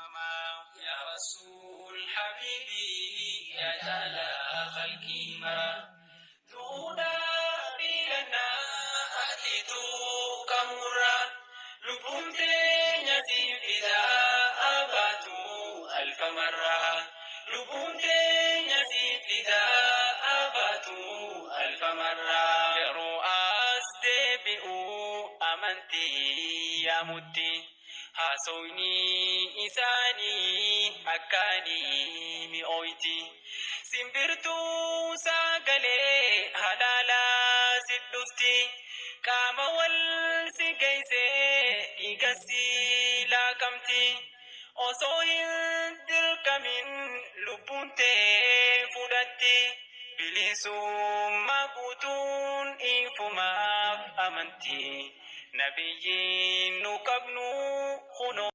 يا رسول حبيبي يا جلا خلقي مرا دودا بلنا أتيتو كمرا لبنت نسي فدا أباتو ألف مرة لبنت نسي فدا أباتو ألف مرة رؤاس دبئو أمنتي يا مدي hasoyni isani akani mi oyti simbirtu sagale halala sidufti kama wal sigaise igasi lakamti osohin dilkamin lubunte fudatti bilisum magutun ifumaf amanti نبيين نقبنو خنو